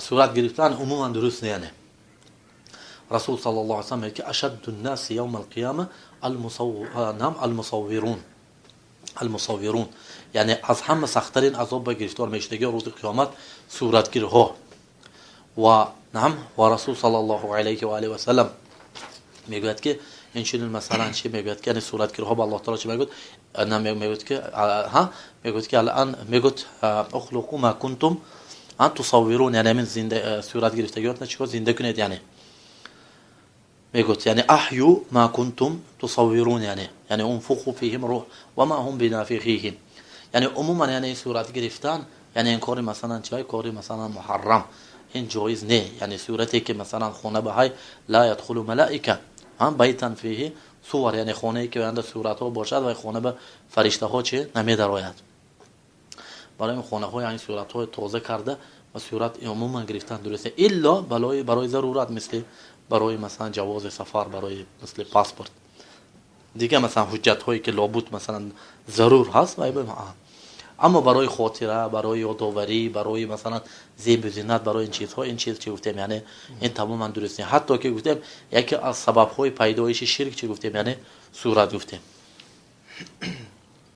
صورت گرفتن عموما درست نیست. رسول صلی الله علیه و سلم میگه که اشد الناس یوم القیامه المصورون، یعنی از همه سخت‌ترین عذاب به گرفتار میشدگی روز قیامت صورتگیرها. و نعم و رسول صلی الله علیه و آله و سلم میگوید که این چنین مثلا چی میگوید که صورتگیرها به الله تعالی چی میگوید؟ نه میگوید که میگوید که الان میگوید اخلقوا ما کنتم ان تصورون، یعنی من زنده صورت گرفتگیات چیکار زنده کنید، یعنی میگوید یعنی احیو ما کنتم تصورون، یعنی انفخوا فیهم روح و ما هم بنافخیهم. یعنی عموما یعنی صورت گرفتن یعنی این کاری مثلا چای کاری مثلا محرم، این جایز نه. یعنی صورتی که مثلا خونه بهای لا يدخل ملائکه بیتن فیه صور، یعنی خونه که اند صورت ها باشد و خونه به فرشته ها چه نمی درآید. برای این خونه ها یعنی صورت های تازه کرده و صورت عموما گرفتن درسته، الا برای ضرورت، مثل برای مثلا جواز سفر، برای مثل پاسپورت دیگه، مثلا حجت هایی که لابد مثلا ضرور هست. اما برای خاطره، برای یادآوری، برای مثلا زیب و زینت، برای این چیزها، این چیز چی گفتیم یعنی این تماما درست نیست. حتی که گفتیم یکی از سبب های پیدایش شرک چی گفتیم یعنی صورت گفتیم.